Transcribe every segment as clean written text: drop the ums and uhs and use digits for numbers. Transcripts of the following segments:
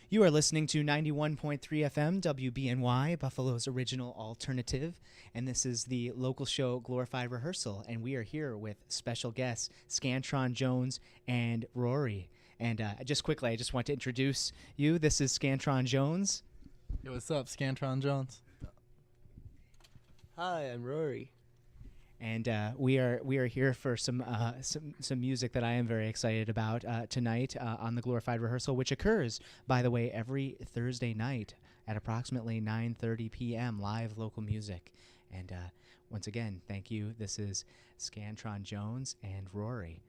You are listening to 91.3 FM WBNY, Buffalo's original alternative, and this is the local show Glorified Rehearsal, and we are here with special guests Scantron Jones and Rory. And just quickly, I just want to introduce you. This is Scantron Jones. Yo, what's up, Scantron Jones? Hi, I'm Rory. And we are here for some music that I am very excited about tonight on the Glorified Rehearsal, which occurs, by the way, every Thursday night at approximately 9:30 p.m. live local music. And once again, thank you. This is Scantron Jones and Rory.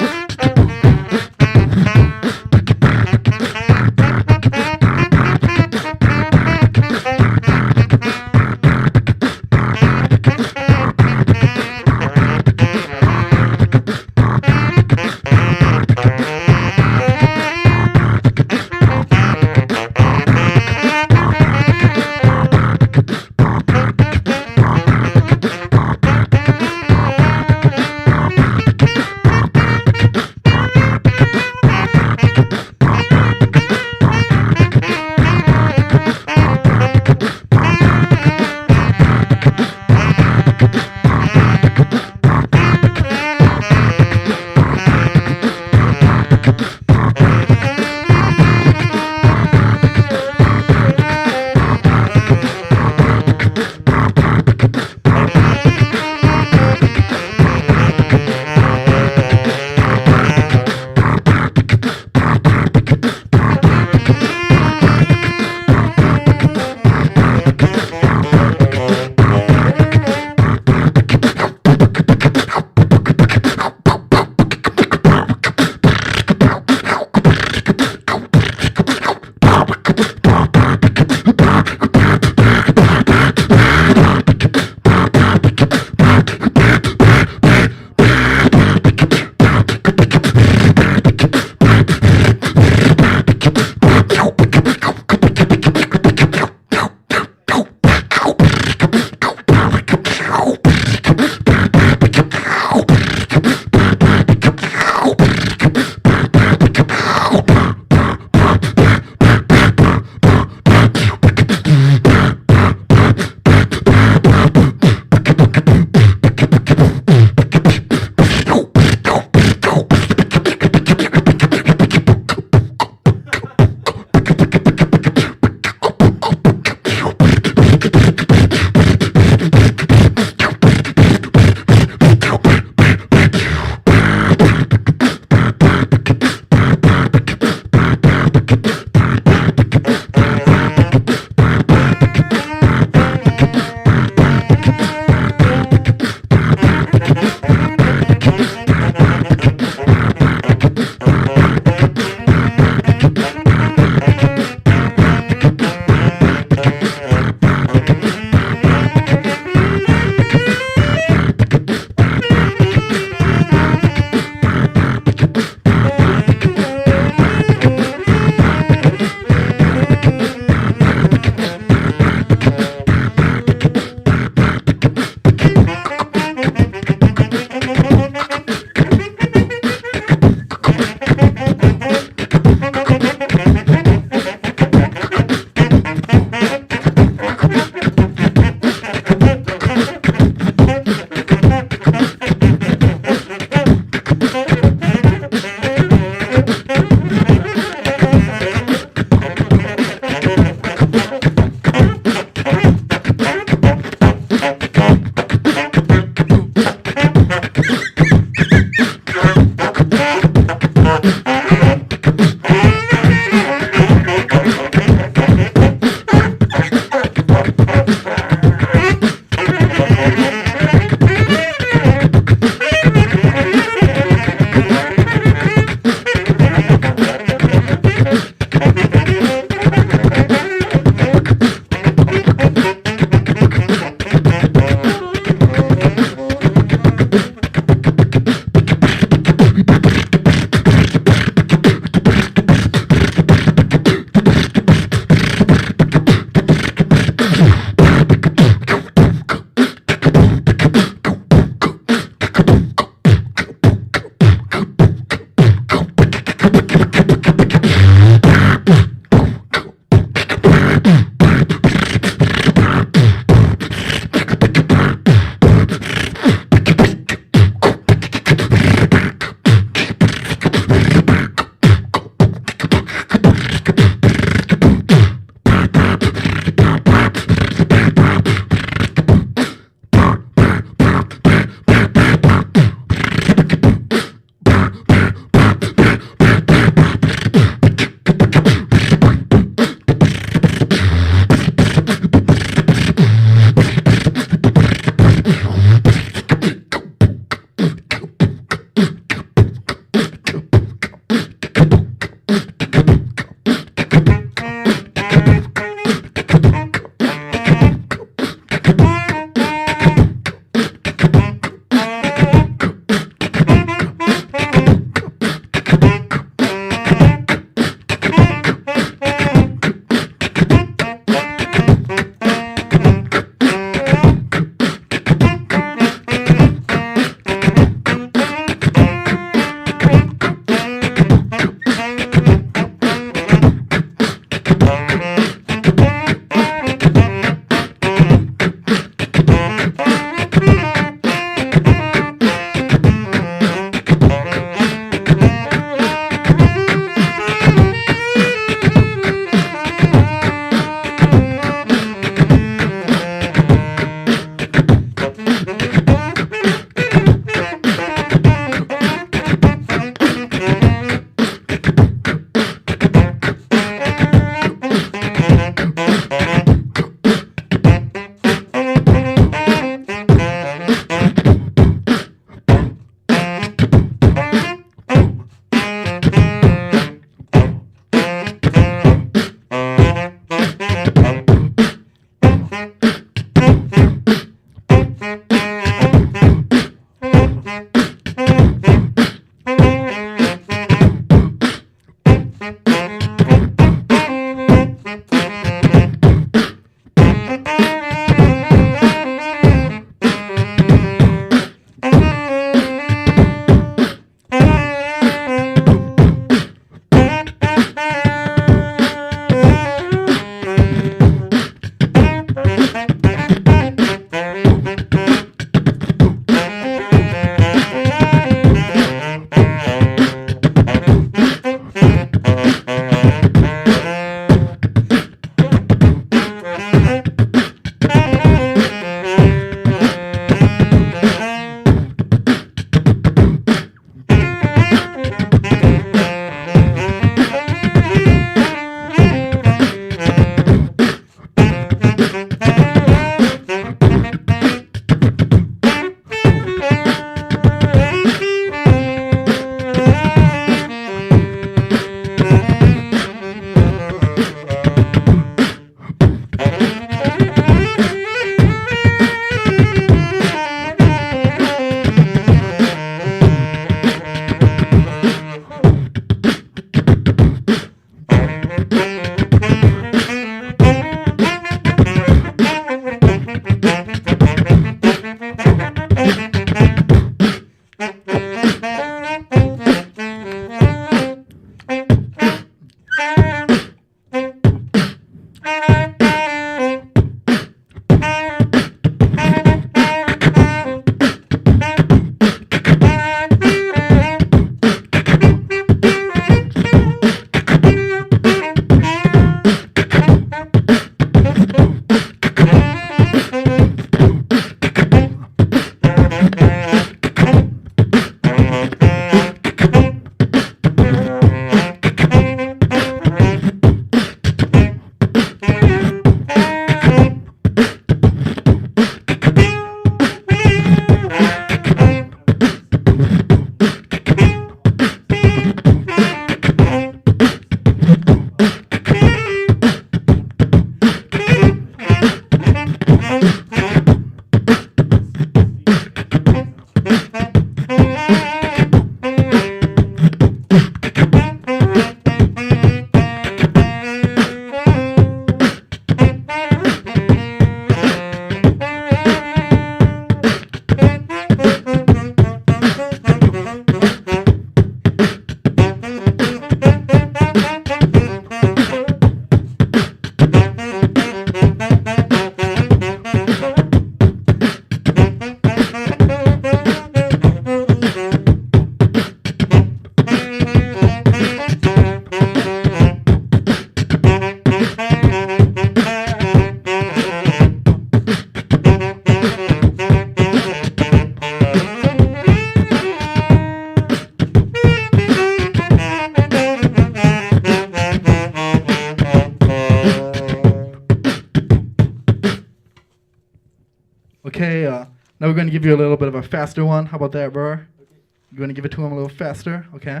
Now we're going to give you a little bit of a faster one. How about that, bro? You're going to give it to him a little faster, okay?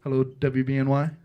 Hello, WBNY.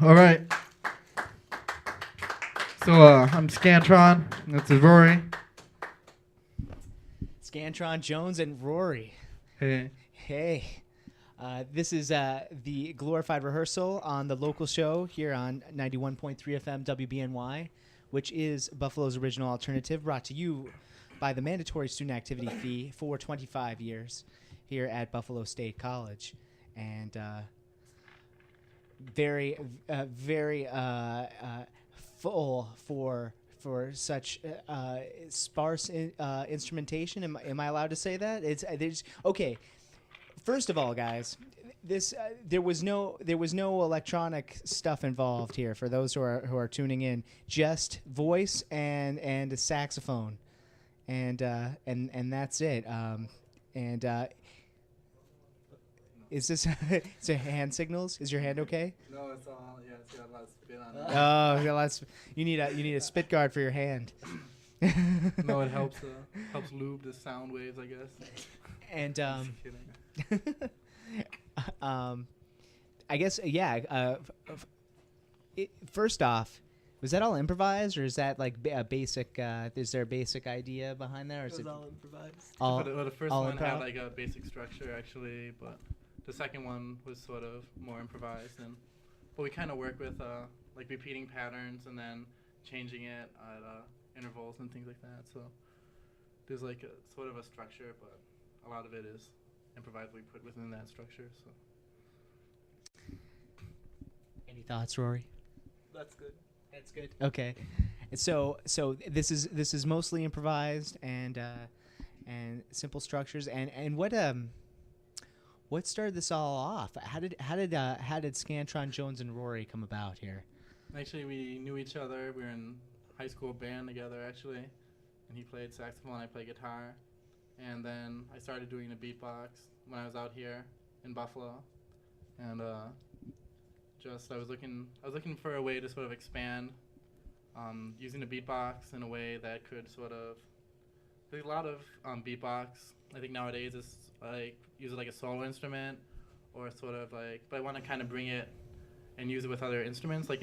All right. So I'm Scantron. This is Rory. Scantron, Jones, and Rory. Hey. Hey. This is the glorified rehearsal on the local show here on 91.3 FM WBNY, which is Buffalo's original alternative, brought to you by the mandatory student activity fee for 25 years here at Buffalo State College. And very full for such sparse instrumentation. Am I allowed to say that? There's okay. First of all, guys, this there was no electronic stuff involved here for those who are tuning in. Just voice and a saxophone, and that's it. Is this it's a hand signals? Is your hand okay? No, it's all it's got a lot of spit on it. Oh, you need a spit guard for your hand. No, it helps lube the sound waves, I guess. And Just kidding. I guess first off, was that all improvised, or is that like a basic? Is there a basic idea behind there, or is It was it all improvised. all? Well, the first all one had improv? like a basic structure actually, but the second one was sort of more improvised, but we kind of work with like repeating patterns and then changing it at intervals and things like that. So there's like a sort of a structure, but a lot of it is improvised. We put within that structure. So Any thoughts, Rory? That's good. That's good. Okay, and so this is mostly improvised and simple structures. And what started this all off? How did Scantron, Jones, and Rory come about here? actually, we knew each other. We were in high school band together actually, and he played saxophone. I played guitar, and then I started doing the beatbox when I was out here in Buffalo, and I was looking for a way to sort of expand using the beatbox in a way that could sort of. There's a lot of beatbox. I think nowadays is like use it like a solo instrument, or sort of like. But I want to kind of bring it and use it with other instruments. Like,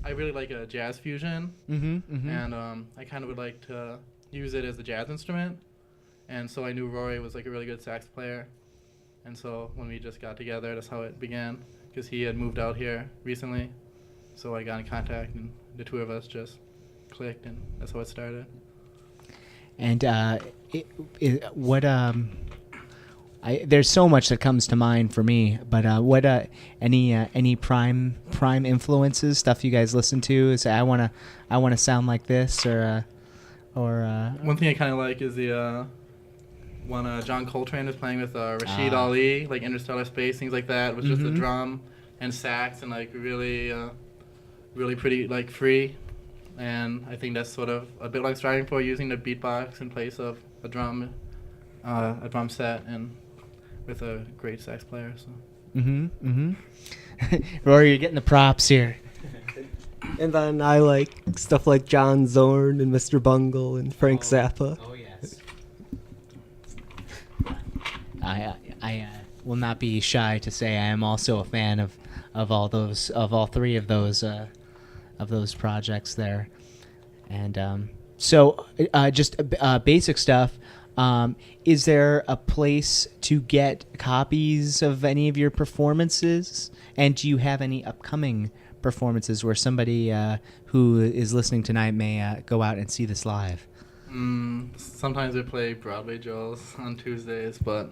I really like a jazz fusion, and I kind of would like to use it as a jazz instrument. And so I knew Rory was like a really good sax player, and so when we just got together, that's how it began. Because he had moved out here recently, so I got in contact, and the two of us just clicked, and that's how it started. And there's so much that comes to mind for me, but any prime influences, stuff you guys listen to? Say I wanna sound like this, or One thing I kind of like is the when John Coltrane was playing with Rashid Ali, like Interstellar Space, things like that, with just the drum and sax and like really pretty like free. And I think that's sort of a bit like striving for using the beatbox in place of a drum set, and with a great sax player. So. Rory, you're getting the props here. And then I like stuff like John Zorn and Mr. Bungle and Frank Zappa. Oh yes. I will not be shy to say I am also a fan of all three of those projects there, and so just basic stuff. Is there a place to get copies of any of your performances? And do you have any upcoming performances where somebody who is listening tonight may go out and see this live? Sometimes we play Broadway shows on Tuesdays, but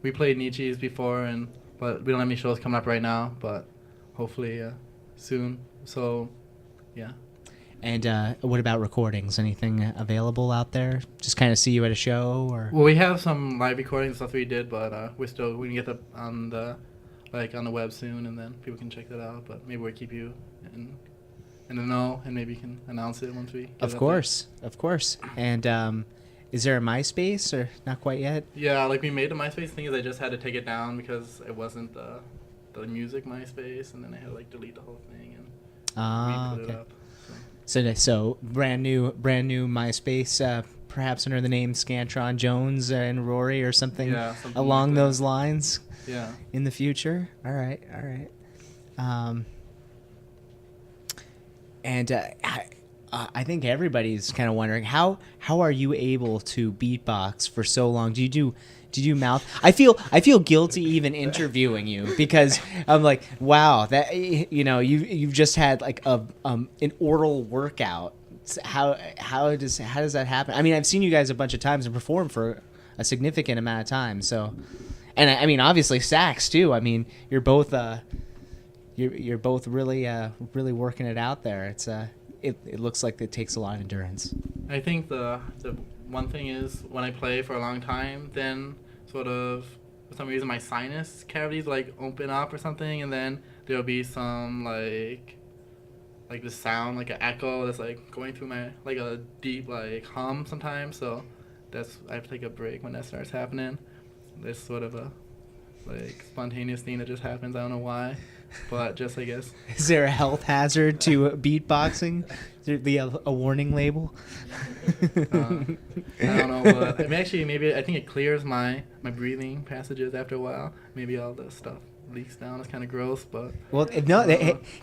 we played Nietzsche's before, but we don't have any shows coming up right now, but hopefully soon. So, yeah. And what about recordings? Anything available out there? Just kind of see you at a show, or? Well, we have some live recordings stuff we did, but we can get that on the web soon, and then people can check that out. But maybe we'll keep you in the know, and maybe you can announce it once we get Of course. And is there a MySpace, or not quite yet? Yeah, like we made the MySpace thing. I just had to take it down because it wasn't the music MySpace, and then I had to like delete the whole thing and re-put it up. So brand new MySpace, perhaps under the name Scantron, Jones, and Rory, or something, along like those lines. Yeah. In the future. All right. And I think everybody's kind of wondering how are you able to beatbox for so long? Do you do mouth? I feel guilty even interviewing you because I'm like, wow, that you've just had like an oral workout. How does that happen? I mean, I've seen you guys a bunch of times and perform for a significant amount of time. So, and I mean, obviously sax too. I mean, you're both you're both really working it out there. It's it looks like it takes a lot of endurance. I think the one thing is when I play for a long time, then sort of for some reason my sinus cavities like open up or something, and then there'll be some like the sound, like an echo that's like going through my, like a deep like hum sometimes. So that's, I have to take a break when that starts happening. It's sort of a like spontaneous thing that just happens. I don't know why, but just, I guess. Is there a health hazard to beatboxing? Is there a warning label? I don't know, but I mean, actually maybe I think it clears my breathing passages after a while. Maybe all the stuff leaks down. It's kind of gross, but well, no.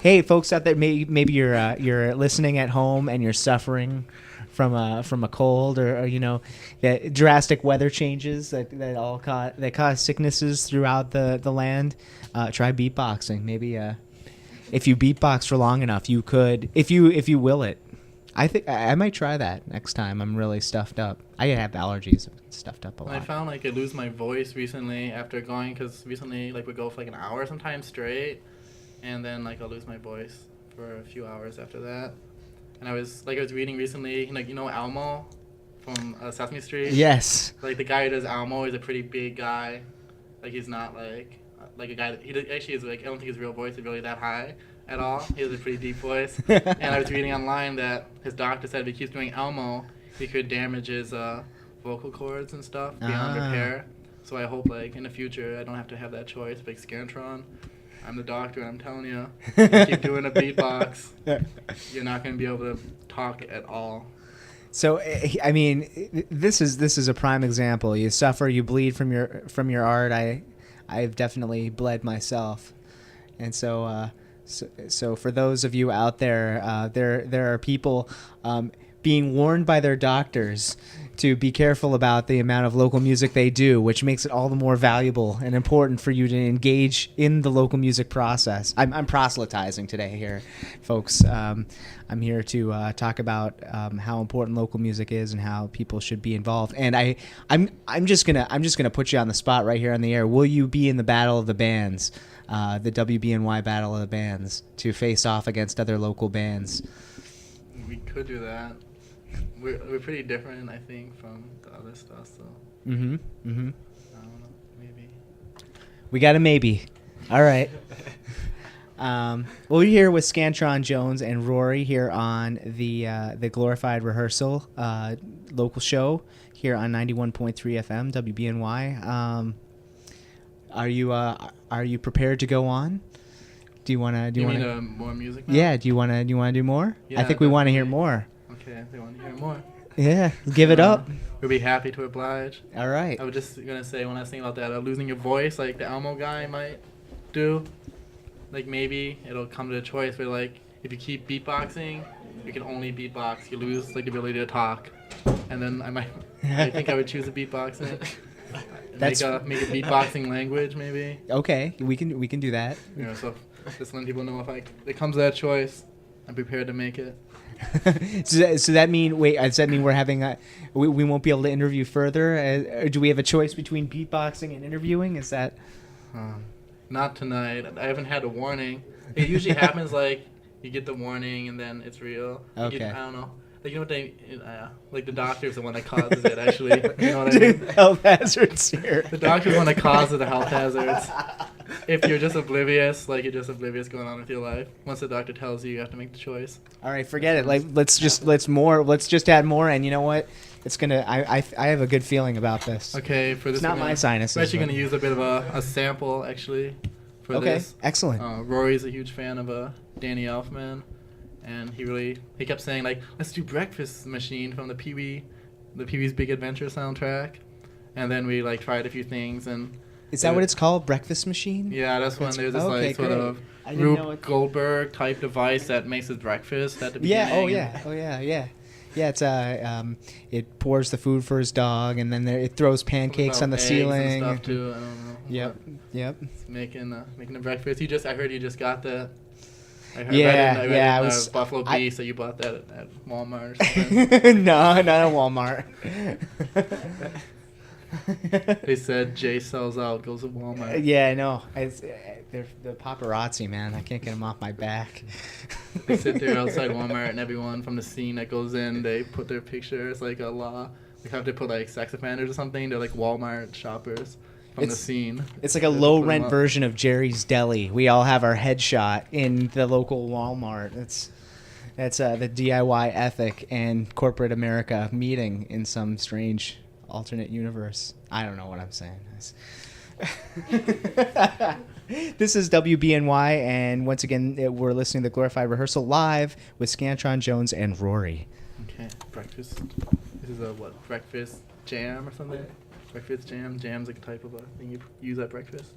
Hey, folks out there, maybe you're listening at home and you're suffering from a cold or that drastic weather changes that cause sicknesses throughout the land. Try beatboxing. Maybe if you beatbox for long enough, you could, if you will it. I think I might try that next time I'm really stuffed up. I have allergies, stuffed up a lot. I found like I lose my voice recently after going, because recently like we go for like an hour sometimes straight, and then like I'll lose my voice for a few hours after that. And I was reading recently, like Elmo from Sesame Street. Yes. Like the guy who does Elmo is a pretty big guy. Like he's not like a guy that actually is like, I don't think his real voice is really that high at all. He has a pretty deep voice. And I was reading online that his doctor said if he keeps doing Elmo, he could damage his vocal cords and stuff beyond repair. So I hope like in the future I don't have to have that choice. Like Scantron, I'm the doctor and I'm telling you, keep doing a beatbox, you're not going to be able to talk at all. So I mean, this is a prime example. You suffer, you bleed from your art. I've definitely bled myself, and so for those of you out there, there are people being warned by their doctors to be careful about the amount of local music they do, which makes it all the more valuable and important for you to engage in the local music process. I'm proselytizing today here, folks. I'm here to talk about how important local music is and how people should be involved. And I'm just gonna put you on the spot right here on the air. Will you be in the Battle of the Bands, the WBNY Battle of the Bands, to face off against other local bands? We could do that. We're pretty different, I think, from the other stuff. So. Mm-hmm. Mm-hmm. I don't know. Maybe. We got a maybe. All right. Well, we're here with Scantron Jones and Rory here on the Glorified Rehearsal local show here on 91.3 FM WBNY. Are you prepared to go on? Do you want to? You mean more music now? Yeah. Do you want to do more? Yeah, I think we want to hear more. Okay, they want to hear more. Yeah, give it up. We'd be happy to oblige. All right. I was just gonna say when I was thinking about that, losing your voice, like the Elmo guy might do. Like maybe it'll come to a choice where like if you keep beatboxing, you can only beatbox. You lose like the ability to talk, and then I think I would choose the beatboxing. Make a beatboxing language maybe. Okay, we can do that. So just letting people know if it comes to that choice, I'm prepared to make it. Does that mean we're having we won't be able to interview further? Or do we have a choice between beatboxing and interviewing? Is that? Not tonight. I haven't had a warning. It usually happens like you get the warning and then it's real. Okay. I don't know. Like you know what they like the doctor's the one that causes it actually. You know what I mean? Health hazards here. The doctor's the one that causes the health hazards. If you're just oblivious, like you're just oblivious going on with your life. Once the doctor tells you, you have to make the choice. All right, forget it. Like let's just add more. And you know what? It's gonna. I have a good feeling about this. Okay, for this. It's not my sinuses. We're actually gonna use a bit of a sample actually. For okay, this. Excellent. Rory's a huge fan of Danny Elfman, and he kept saying like, let's do Breakfast Machine from the Pee-wee's Big Adventure soundtrack, and then we like tried a few things and. Is that what it's called? Breakfast Machine? Yeah, that's when there's this like sort of I didn't know Rube it. Goldberg type device that makes his breakfast at the Yeah. beginning. Oh yeah. Oh yeah. Yeah. Yeah. It's it pours the food for his dog, and then it throws pancakes on the Eggs and ceiling. stuff too. I don't know. Yep. Yep. It's making the breakfast. I heard you just got that. I read Yeah, in yeah, I the was- Buffalo I- Beast that you bought that at Walmart or something. No, not at Walmart. They said Jay sells out, goes to Walmart. Yeah, I know. They're the paparazzi, man. I can't get them off my back. They sit there outside Walmart, and everyone from the scene that goes in, they put their picture. It's like a law. They have to put like sex offenders or something. They're like Walmart shoppers from the scene. It's like a They have to low put 'em rent up. version of Jerry's Deli. We all have our headshot in the local Walmart. That's the DIY ethic and corporate America meeting in some strange alternate universe. I don't know what I'm saying. This is WBNY, and once again, we're listening to the Glorified Rehearsal live with Scantron, Jones, and Rory. Okay, breakfast. This is a what? Breakfast jam or something? Breakfast jam. Jam's like a type of a thing you use at breakfast.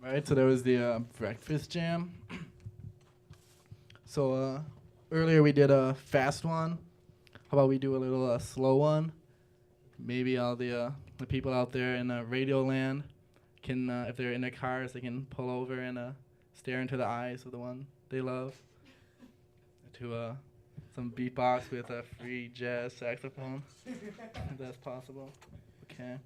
Right, so there was the breakfast jam. So earlier we did a fast one. How about we do a little slow one? Maybe all the people out there in radio land can, if they're in their cars, they can pull over and stare into the eyes of the one they love. To some beatbox with a free jazz saxophone, if that's possible. Okay.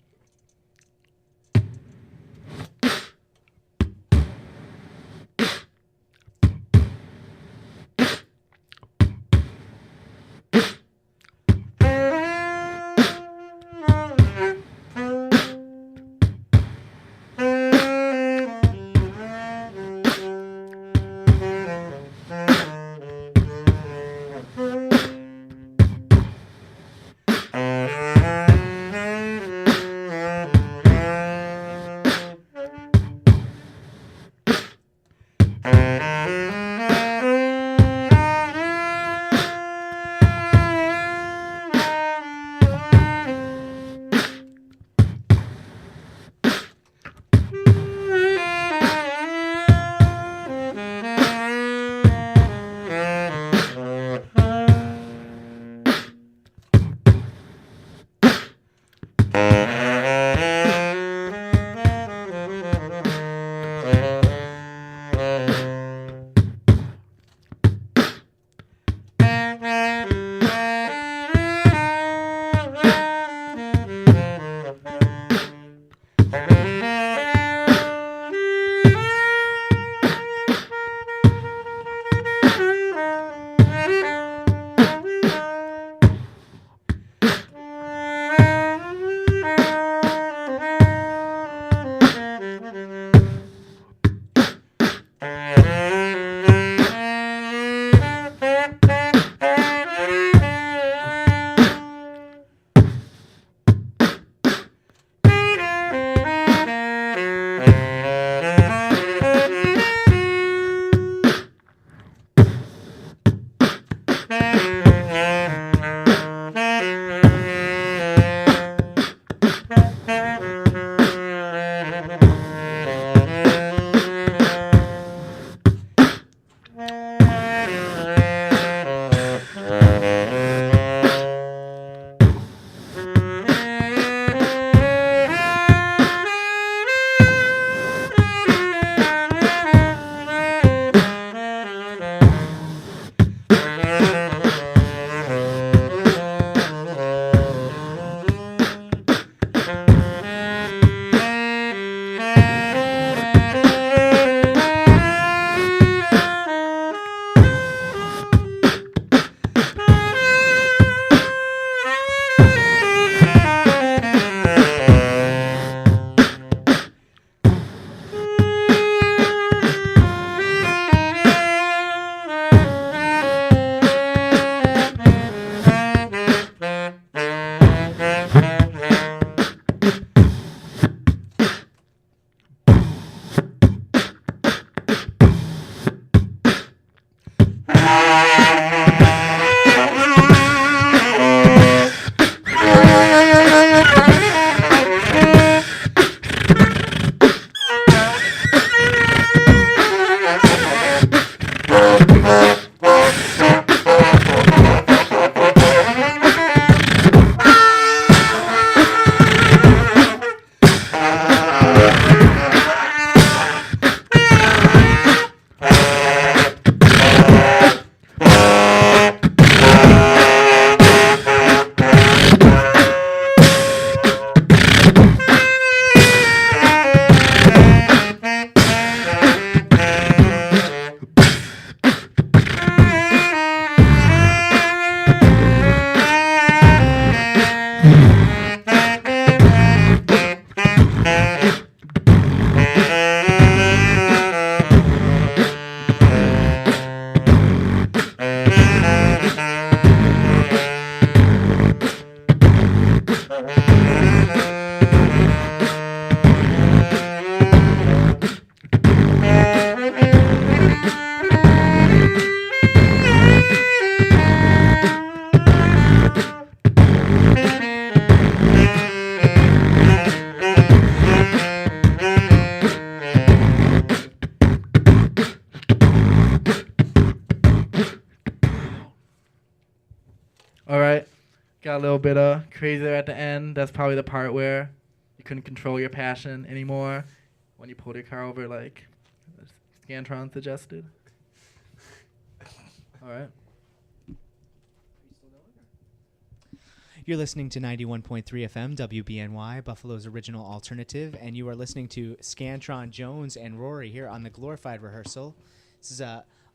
a little bit of crazier at the end. That's probably the part where you couldn't control your passion anymore when you pulled your car over, like Scantron suggested. All right. You're listening to 91.3 FM WBNY, Buffalo's original alternative, and you are listening to Scantron, Jones, and Rory here on the Glorified Rehearsal. This is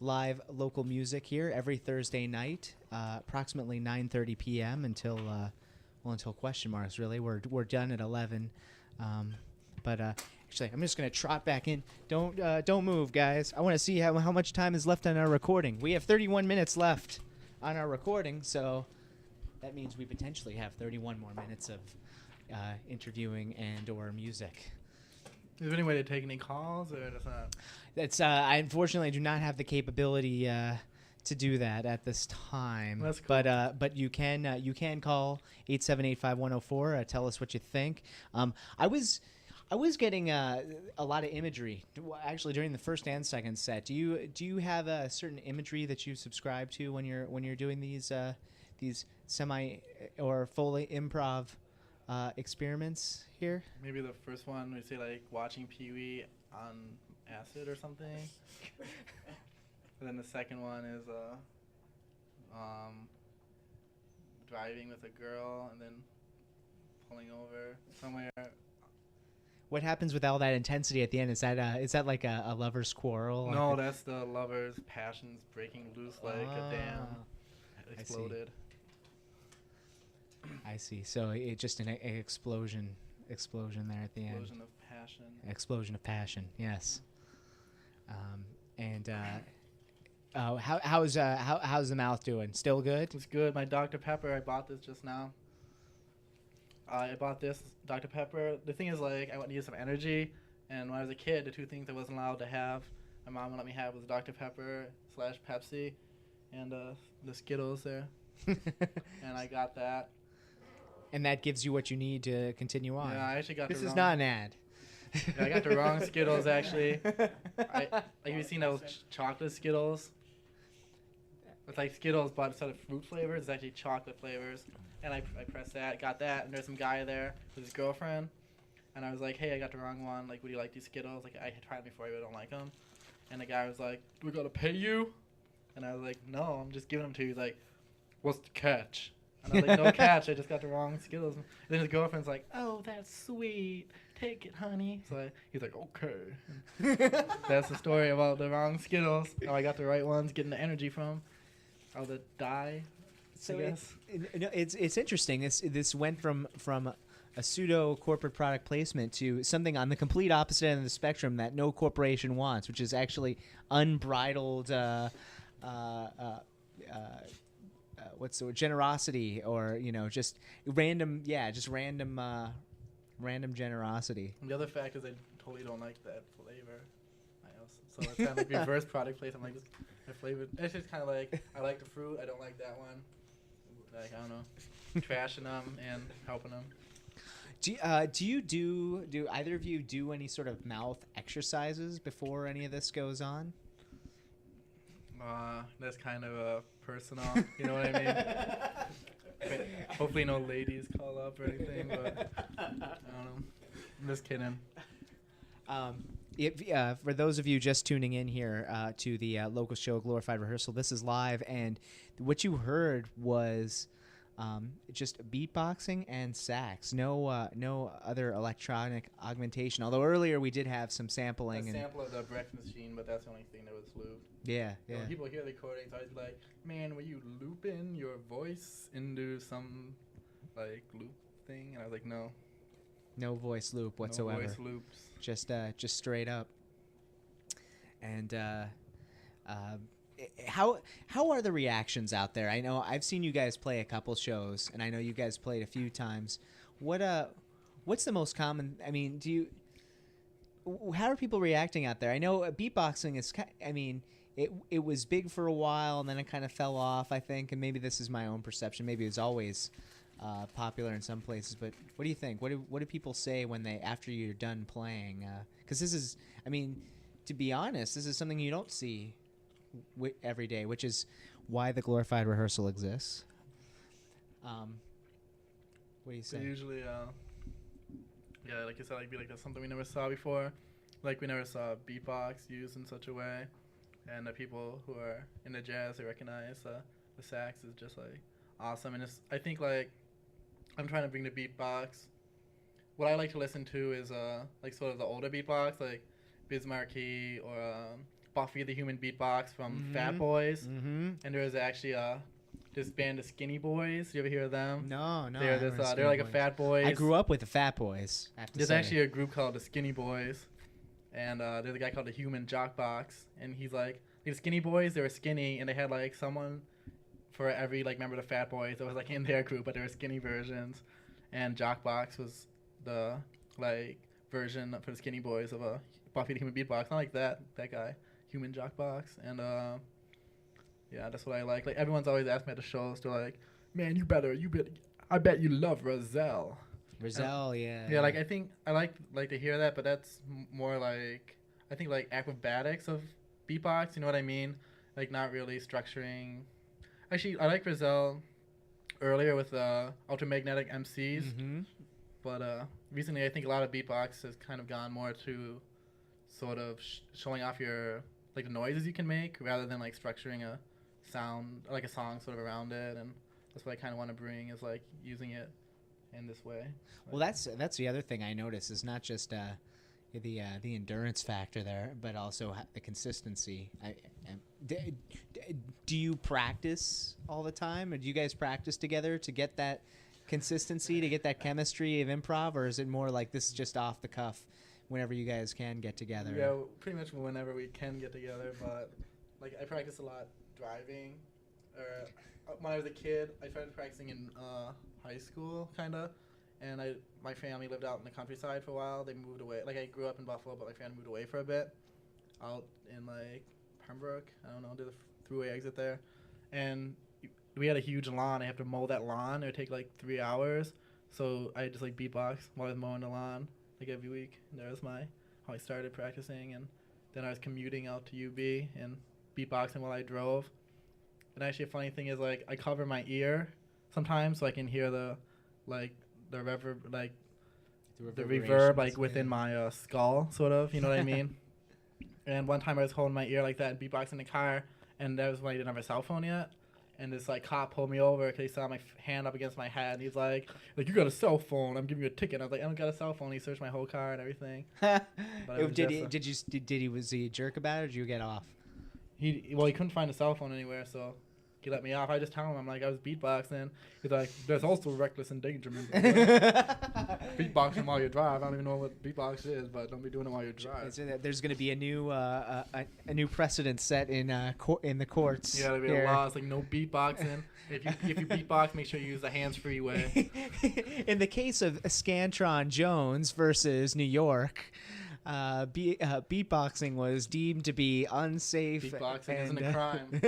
live local music here every Thursday night, approximately 9:30 p.m. until question marks. Really, we're done at 11. But actually, I'm just gonna trot back in. Don't move, guys. I want to see how much time is left on our recording. We have 31 minutes left on our recording, so that means we potentially have 31 more minutes of interviewing and or music. Is there any way to take any calls, or that's not? That's I unfortunately do not have the capability to do that at this time. That's cool. But you can call 878-5104. Tell us what you think. I was getting a lot of imagery actually during the first and second set. Do you have a certain imagery that you subscribe to when you're doing these semi or fully improv experiments here? Maybe the first one we say like watching Pee-wee on acid or something. And then the second one is driving with a girl and then pulling over somewhere. What happens with all that intensity at the end? Is that like a lover's quarrel? No, that's the lovers' passions breaking loose like a dam exploded. I see. So it just an explosion there at the end. Explosion of passion. Explosion of passion. Yes. How's the mouth doing? Still good? It's good. My Dr. Pepper, I bought this just now. I bought this Dr. Pepper. The thing is, like, I needed some energy, and when I was a kid, the two things I wasn't allowed to have, my mom would let me have was Dr. Pepper / Pepsi, and the Skittles there. And I got that. And that gives you what you need to continue on. Yeah, I actually got this the is wrong. not an ad. Yeah, I got the wrong Skittles actually. Have you seen those chocolate Skittles? It's like Skittles, but instead of fruit flavors, it's actually chocolate flavors. And I pressed that, got that, and there's some guy there with his girlfriend. And I was like, hey, I got the wrong one. Like, would you like these Skittles? Like, I tried them before, but I don't like them. And the guy was like, do we gotta pay you? And I was like, no, I'm just giving them to you. He's like, what's the catch? And I was like, no catch, I just got the wrong Skittles. And then his girlfriend's like, oh, that's sweet. Take it, honey. So he's like, okay. That's the story about the wrong Skittles. How I got the right ones, getting the energy from. How the dye, So I guess. it's interesting. This went from a pseudo corporate product placement to something on the complete opposite end of the spectrum that no corporation wants, which is actually unbridled what's the word? Generosity, or just random generosity. And the other fact is I totally don't like that flavor. So it's kind of like reverse product placement. I'm like, the flavor. It's just kind of like, I like the fruit, I don't like that one. Like, I don't know, trashing them and helping them. Do either of you do any sort of mouth exercises before any of this goes on? That's kind of personal, you know what I mean? Hopefully no ladies call up or anything, but I don't know. I'm just kidding. For those of you just tuning in here to the local show Glorified Rehearsal, this is live, and what you heard was just beatboxing and sax. No other electronic augmentation. Although earlier we did have some sampling. A sample of the breakfast machine, but that's the only thing that was looped. Yeah. When people hear the recordings, I was like, man, were you looping your voice into some like loop thing? And I was like, no. No voice loop whatsoever. No voice loops. Just straight up. And how are the reactions out there? I know I've seen you guys play a couple shows, and I know you guys played a few times. What's the most common? I mean, how are people reacting out there? I know beatboxing is. I mean, it was big for a while, and then it kind of fell off, I think. And maybe this is my own perception. Maybe it's always popular in some places. But what do you think? What do people say when after you're done playing? Because this is, I mean, to be honest, this is something you don't see every day, which is why the Glorified Rehearsal exists. What do you So say? usually, yeah, like you said, like be like that's something we never saw before. Like we never saw beatbox used in such a way, and the people who are into jazz they recognize the sax is just like awesome. And it's I think like I'm trying to bring the beatbox. What I like to listen to is like sort of the older beatbox, like Biz Markie or Buffy the Human Beatbox from Fat Boys. Mm-hmm. And there was actually this band, the Skinny Boys. You ever hear of them? No, no. They're I haven't this. seen They're like a Boys. Fat Boys. I grew up with the Fat Boys. I have to There's say. actually a group called the Skinny Boys, and there's a guy called the Human Jockbox, and he's like these Skinny Boys. They were skinny, and they had like someone for every like member of the Fat Boys that was like in their group, but there were skinny versions, and Jockbox was the like version for the Skinny Boys of a Buffy the Human Beatbox. Not like that guy, Human Jockbox, and yeah, that's what I like. Like everyone's always asked me at the shows, they're like, "Man, you better, I bet you love Roselle." Rizal, yeah. Yeah, like I think I like to hear that, but that's more like I think like acrobatics of beatbox. You know what I mean? Like not really structuring. Actually, I like Roselle earlier with ultramagnetic MCs, Mm-hmm. but recently I think a lot of beatbox has kind of gone more to sort of showing off your like the noises you can make rather than like structuring a sound like a song sort of around it, and that's what I kind of want to bring is like using it in this way. Well, that's the other thing I notice is not just the endurance factor there, but also the consistency. Do you practice all the time, or do you guys practice together to get that consistency, to get that chemistry of improv, or is it more like this is just off the cuff, whenever you guys can get together? Yeah, pretty much whenever we can get together, but like I practice a lot driving. Or when I was a kid, I started practicing in high school, kind of. And my family lived out in the countryside for a while. They moved away. Like, I grew up in Buffalo, but my family moved away for a bit. Out in, like, Pembroke. I don't know, there's a thruway exit there. And we had a huge lawn. I have to mow that lawn. It would take, like, 3 hours. So I just, like, beatbox while I was mowing the lawn, like, every week. And that was how I started practicing. And then I was commuting out to UB and beatboxing while I drove. And actually, a funny thing is, like, I cover my ear sometimes so I can hear the reverb, like, the reverb, like, within my skull, sort of, you know what I mean? And one time I was holding my ear like that and beatboxing in the car, and that was when I didn't have a cell phone yet. And this, like, cop pulled me over because he saw my hand up against my head. And he's like, you got a cell phone. I'm giving you a ticket. And I was like, I don't got a cell phone. He searched my whole car and everything. Was he a jerk about it, or did you get off? He couldn't find a cell phone anywhere, so he let me off. I just tell him, I'm like, I was beatboxing. He's like, there's also reckless endangerment. Beatboxing while you drive. I don't even know what beatbox is, but don't be doing it while you drive. There's going to be a new precedent set in the courts. Yeah, there'll be a law. It's like no beatboxing. If you beatbox, make sure you use the hands-free way. In the case of Scantron Jones versus New York, beatboxing was deemed to be unsafe. Beatboxing isn't a crime.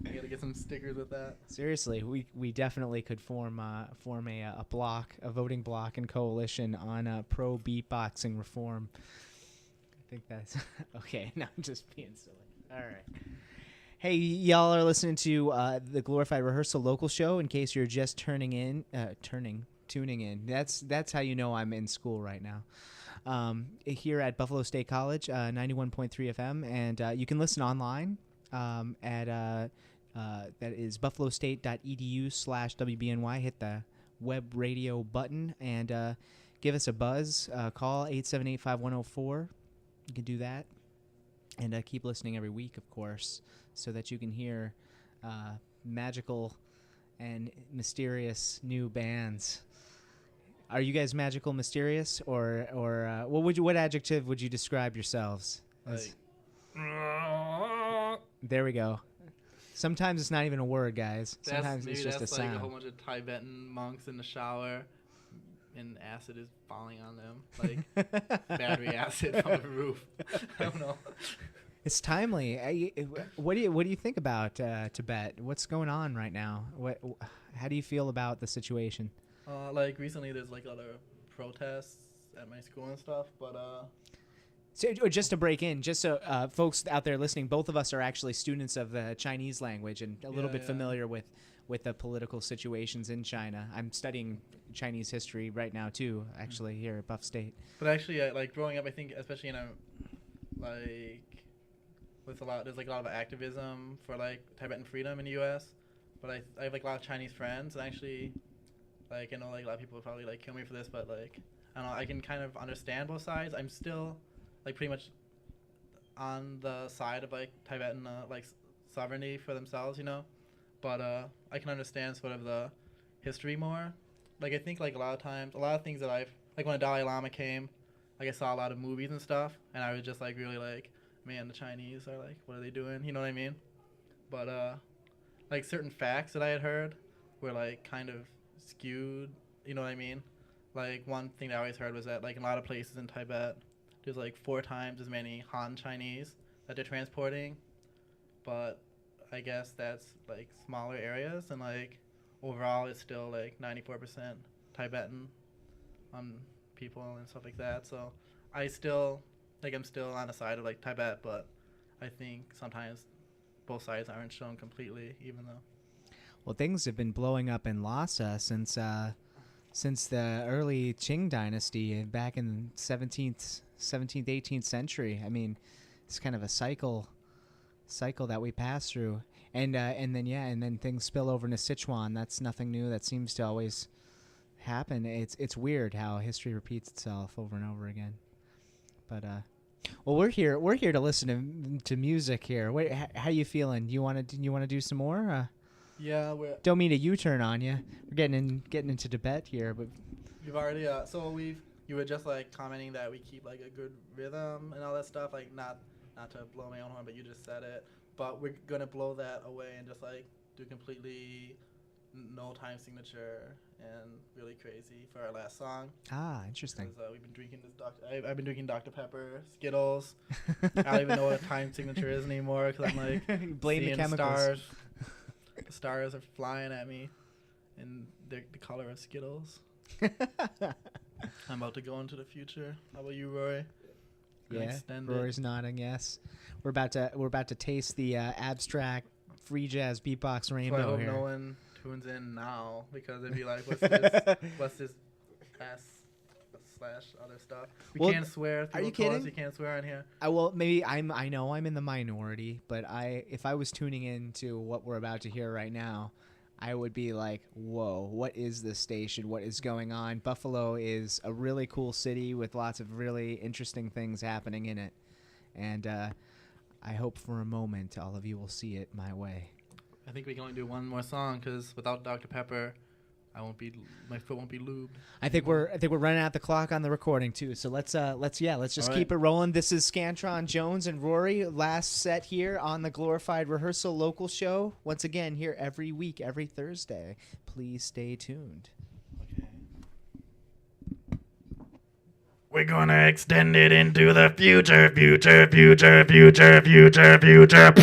You gotta get some stickers with that. Seriously, we definitely could form a voting block and coalition on pro beatboxing reform. I think that's okay. No, I'm just being silly. All right. Hey, y'all are listening to the Glorified Rehearsal local show. In case you're just tuning in, that's how you know I'm in school right now. Here at Buffalo State College, 91.3 FM, and you can listen online at that is buffalostate.edu/WBNY. Hit the web radio button and give us a buzz. Call 878-5104. You can do that. And keep listening every week, of course, so that you can hear magical and mysterious new bands. Are you guys magical, mysterious, or what adjective would you describe yourselves? Like, There we go. Sometimes it's not even a word, guys. Sometimes it's just a like sound. a whole bunch of Tibetan monks in the shower, and acid is falling on them, like battery acid from the roof. I don't know. It's timely. What do you think about Tibet? What's going on right now? How do you feel about the situation? Like recently, there's like other protests at my school and stuff, but So, or just to break in, just so folks out there listening, both of us are actually students of the Chinese language and a little bit familiar with the political situations in China. I'm studying Chinese history right now too, actually here at Buff State. But actually, like growing up, I think especially in like with there's like a lot of activism for like Tibetan freedom in the U.S. But I have like a lot of Chinese friends, and actually, like I know like a lot of people would probably like kill me for this, but like I don't know, I can kind of understand both sides. I'm still like pretty much on the side of like Tibetan like sovereignty for themselves, you know. But I can understand sort of the history more. Like I think like a lot of times, a lot of things that I've like when the Dalai Lama came, like I saw a lot of movies and stuff, and I was just like really like, man, the Chinese are like, what are they doing? You know what I mean? But like certain facts that I had heard were like kind of skewed. You know what I mean? Like one thing that I always heard was that like in a lot of places in Tibet, there's like 4 times as many Han Chinese that they're transporting, but I guess that's like smaller areas, and like overall it's still like 94% Tibetan people and stuff like that. So I still like I'm still on the side of like Tibet, but I think sometimes both sides aren't shown completely, even though. Well, things have been blowing up in Lhasa since the early Qing dynasty back in 17th, 18th century. I mean, it's kind of a cycle that we pass through, and then things spill over into Sichuan. That's nothing new. That seems to always happen. It's weird how history repeats itself over and over again. But well, we're here to listen to music here. Wait, how you feeling? You want to do some more? Yeah, Don't mean a U-turn on you. We're getting into Tibet here, but we've already you were just like commenting that we keep like a good rhythm and all that stuff, like not to blow my own horn, but you just said it. But we're gonna blow that away and just like do completely no time signature and really crazy for our last song. Ah, interesting. We've been drinking this I've been drinking Dr. Pepper, Skittles. I don't even know what a time signature is anymore because I'm like blame the chemicals. The stars are flying at me, and they're the color of Skittles. I'm about to go into the future. How about you, Rory? Yeah, Rory's nodding. Yes, we're about to taste the abstract free jazz beatbox rainbow I hope here. no one tunes in now because they'd be like, "What's this /other stuff?" We can't swear. Are you kidding? You can't swear on here. I know I'm in the minority, but if I was tuning in to what we're about to hear right now, I would be like, whoa, what is this station? What is going on? Buffalo is a really cool city with lots of really interesting things happening in it. And I hope for a moment all of you will see it my way. I think we can only do one more song because without Dr. Pepper, my foot won't be lubed. I think we're running out the clock on the recording too. So let's just keep it rolling. This is Scantron, Jones, and Rory. Last set here on the Glorified Rehearsal local show. Once again, here every week, every Thursday. Please stay tuned. Okay. We're gonna extend it into the future, future, future, future, future, future.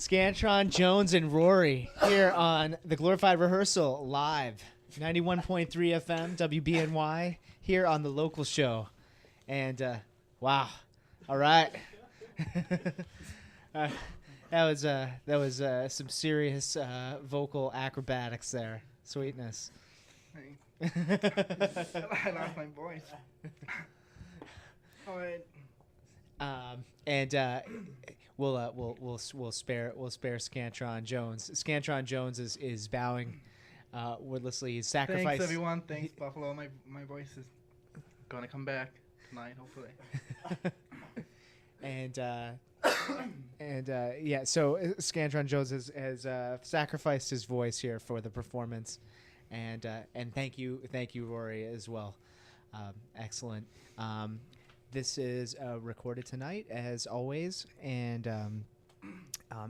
Scantron, Jones, and Rory here on the Glorified Rehearsal live, 91.3 FM WBNY here on the local show, and wow, all right, that was some serious vocal acrobatics there, sweetness. I lost my voice. All right. And we'll spare Scantron Jones. Scantron Jones is bowing wordlessly. He's sacrificed. Thanks everyone. Thanks Buffalo. My voice is gonna come back tonight, hopefully. Yeah. So Scantron Jones has sacrificed his voice here for the performance, and thank you Rory as well. Excellent. This is recorded tonight, as always, and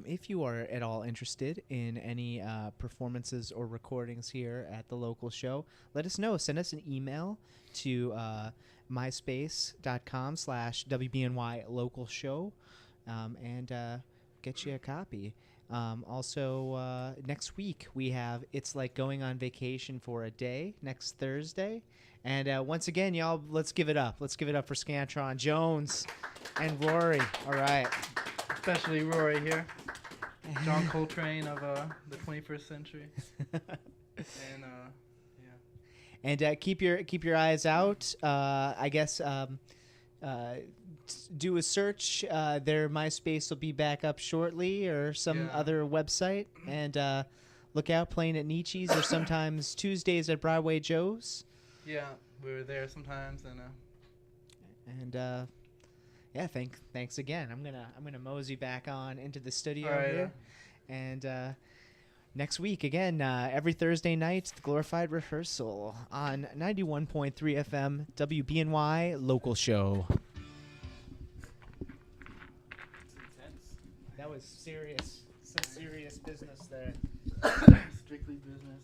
if you are at all interested in any performances or recordings here at the local show, let us know. Send us an email to myspace.com/WBNY local show and get you a copy. Also, next week we have It's Like Going on Vacation for a Day next Thursday. And once again, y'all, let's give it up. Let's give it up for Scantron Jones and Rory. All right. Especially Rory here. John Coltrane of the 21st century. And yeah. And keep your eyes out. I guess do a search. Their MySpace will be back up shortly, or some other website. And look out, playing at Nietzsche's or sometimes Tuesdays at Broadway Joe's. Yeah, we were there sometimes, and yeah, thanks again. I'm gonna mosey back on into the studio right, here, and next week again, every Thursday night, the Glorified Rehearsal on 91.3 FM WBNY local show. That was serious, some serious business there. strictly business.